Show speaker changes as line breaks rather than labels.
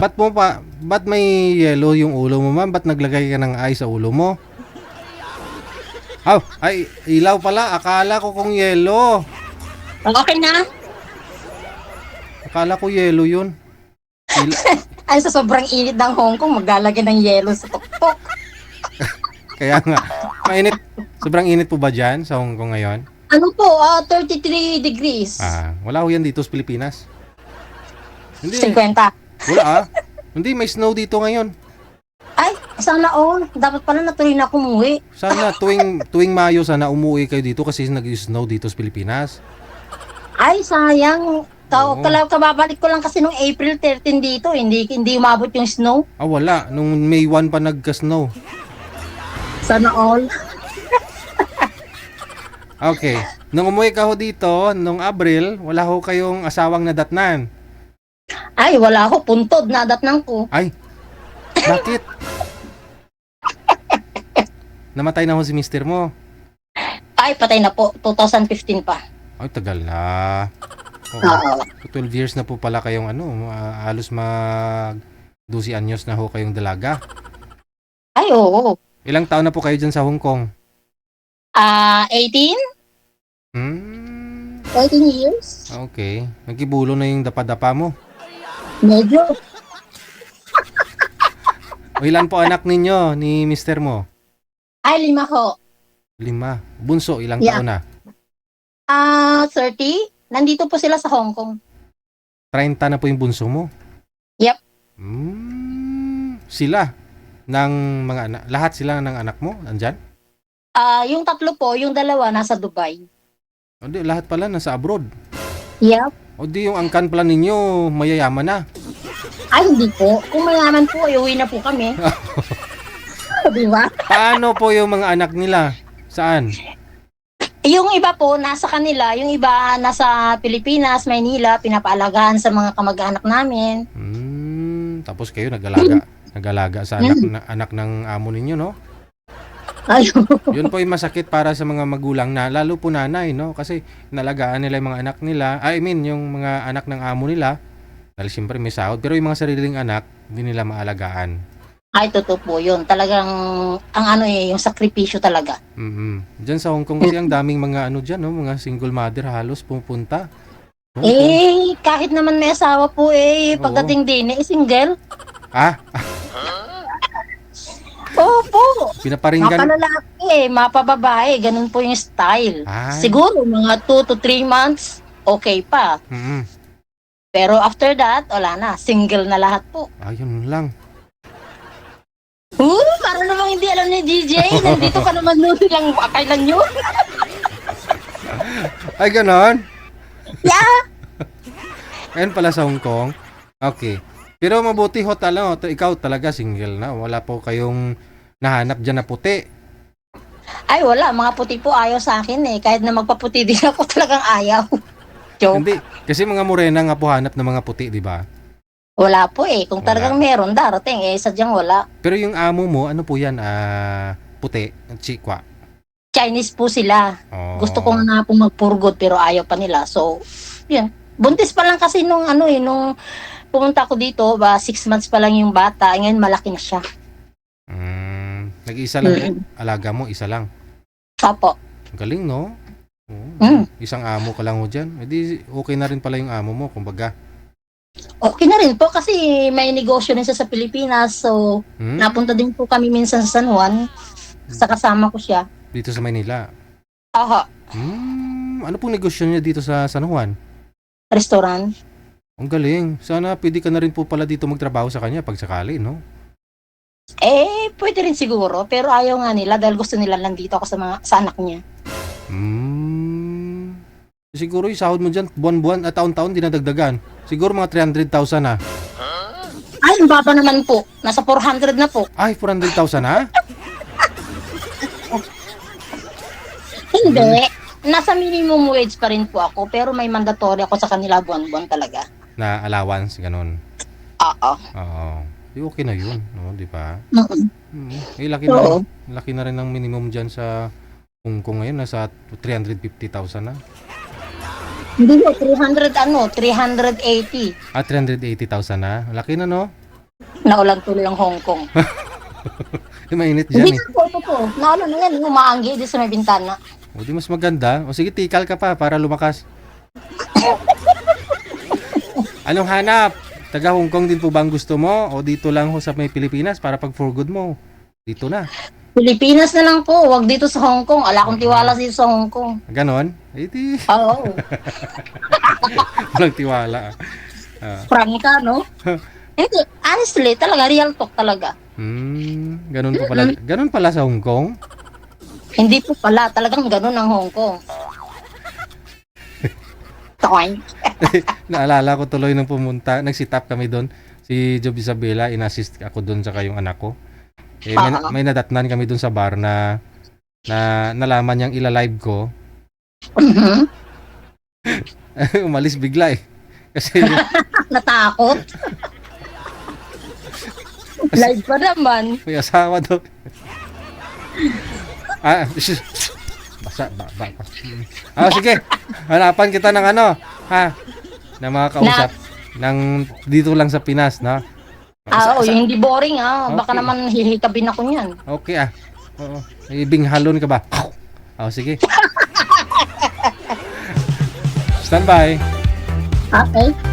Ba't may yellow yung ulo mo, ma'am? Ba't naglagay ka ng eye sa ulo mo? Ay, ilaw pala. Akala ko kung yellow.
Okay na?
Akala ko yellow yun.
Ay, sa sobrang init ng Hong Kong, maglalagay ng yelo sa tuktok.
Kaya nga, mainit. Sobrang init po ba dyan sa Hong Kong ngayon?
Ano po, 33 degrees.
Wala ho yan dito sa Pilipinas. Hindi.
50.
Wala Hindi, may snow dito ngayon.
Ay, sana all. Dapat pala natuloy na akong umuwi.
Sana tuwing Mayo sana umuwi kayo dito kasi nag-snow dito sa Pilipinas.
Ay, sayang.
Oo.
Kababalik ko lang kasi nung April 13 dito. Hindi umabot yung snow.
Wala. Nung May 1 pa nagka-snow.
Sana all.
Okay. Nung umuwi ka ho dito, nung Abril, wala ho kayong asawang nadatnan.
Ay, wala ako. Puntod. Nadatnang ko.
Ay, bakit? Namatay na ho si mister mo.
Ay, patay na po. 2015 pa.
Ay, tagal na.
Oo.
12 years na po pala kayong halos mag 12 anyos na ho kayong dalaga.
Ay, oo.
Ilang taon na po kayo dyan sa Hong Kong?
18? 18 years?
Okay. Nagkibulo na yung dapa-dapa mo.
Medyo.
O ilan po anak ninyo ni mister mo?
Ay, 5 ho.
5. Bunso, ilang
Yeah.
taon na?
30? Nandito po sila sa Hong Kong.
30 na po yung bunso mo?
Yep.
Sila? Ng mga anak? Lahat sila ng anak mo? Andyan?
Yung 3 po, yung 2 nasa Dubai.
O di, lahat pala nasa abroad.
Yep.
O di yung angkan pala ninyo, mayayaman na.
Ay, hindi po. Kung mayaman po, uwi na po kami. Di ba?
Paano po yung mga anak nila? Saan?
Yung iba po, nasa kanila. Yung iba, nasa Pilipinas, Maynila, pinapaalagaan sa mga kamag-anak namin.
Tapos kayo nag-alaga sa anak ng amo ninyo, no?
Ayun.
Yun po yung masakit para sa mga magulang na, lalo po nanay, no? Kasi nalagaan nila yung mga anak nila. Yung mga anak ng amo nila. Dahil siyempre may sahod. Pero yung mga sariling anak, hindi nila maalagaan.
Ay, totoo po yun. Talagang, yung sakripisyo talaga.
Diyan sa Hong Kong kasi ang daming mga dyan, no? Mga single mother halos pupunta.
Kahit naman may asawa po pagdating din, single. Opo.
Pinaparinggan.
Mapalalaki mapababae. Ganun po yung style.
Ay.
Siguro, mga 2 to 3 months, okay pa. Pero after that, wala na. Single na lahat po.
Ayun lang.
Para namang hindi alam ni DJ. Nandito ka naman nun lang. Kailan yun?
Ay, ganon?
Yeah.
Ayun pala sa Hong Kong. Okay. Pero mabuti ho ikaw talaga single na. Wala po kayong nahanap dyan na puti.
Ay, wala. Mga puti po ayaw sa akin Kahit na magpaputi din ako, talagang ayaw. Joke.
Hindi. Kasi mga morena nga po hanap ng mga puti, di ba?
Wala po Kung talagang meron, darating sadyang wala.
Pero yung amo mo, ano po yan? Puti, chikwa.
Chinese po sila.
Oh.
Gusto ko nga po magpurgod pero ayaw pa nila. So, yun. Buntis pa lang kasi nung nung pumunta ko dito, 6 months pa lang yung bata. Ngayon malaki na siya.
Nag-iisa lang alaga mo, isa lang.
Opo.
Galing, no? Isang amo ka lang mo dyan. Edi okay na rin pala yung amo mo, kumbaga.
Okay na rin po kasi may negosyo rin siya sa Pilipinas. So, napunta din po kami minsan sa San Juan. Sa kasama ko siya.
Dito sa Maynila.
Aha.
Ano pong negosyo niya dito sa San Juan?
Restaurant.
Ang galing. Sana pwede ka na rin po pala dito magtrabaho sa kanya pag sakali, no?
Pwede rin siguro. Pero ayaw nga nila dahil gusto nila nandito ako sa anak niya.
Siguro yung sahod mo dyan, buwan-buwan at taon-taon dinadagdagan. Siguro mga 300,000 na.
Ay, ang baba naman po. Nasa 400 na po.
Ay, 400,000 na?
Hindi. Nasa minimum wage pa rin po ako. Pero may mandatory ako sa kanila buwan-buwan talaga.
Na allowance, ganun.
Oo.
Okay na yun, no? Di ba? Laki na rin ang minimum dyan sa Hong Kong ngayon. Nasa 350,000 na.
Hindi po, 380.
380,000 na. Laki na, no?
Naulan tuloy ang Hong Kong.
Mainit dyan
Hindi
eh.
na po, ito po. Naulan na yan, umaanggi di sa may bintana.
O di mas maganda. O sige, tikal ka pa para lumakas. Anong hanap? Taga Hong Kong din po ba ang gusto mo? O dito lang ho sa may Pilipinas para pag for good mo? Dito na.
Pilipinas na lang po, wag dito sa Hong Kong. Ala akong tiwala dito sa Hong Kong.
Ganon? Eh di,
Oo,
walang tiwala. Ah.
prangka, no? Hindi, honestly, talaga, real talk talaga.
Ganun po pala. Ganun pala sa Hong Kong?
Hindi po pala, talagang ganun ang Hong Kong. Toy.
Naalala ko tuloy nung pumunta, nag-sit up kami doon. Si Job Isabela, in-assist ako doon sa yung anak ko. Eh, may nadatnan kami doon sa bar na nalaman niyang ila-live ko.
Mhm.
Umalis bigla eh. Kasi
Natakot. Live pa naman.
may asawa doon. Basa, ba. Sige. Hanapan kita ng ano, ha? Na mga kausap. Ng dito lang sa Pinas, no?
Oo, yung hindi boring Baka
Okay.
naman hihikabin ako niyan.
Okay Oo. Ibing halon ka ba? Sige. Stand by.
Okay.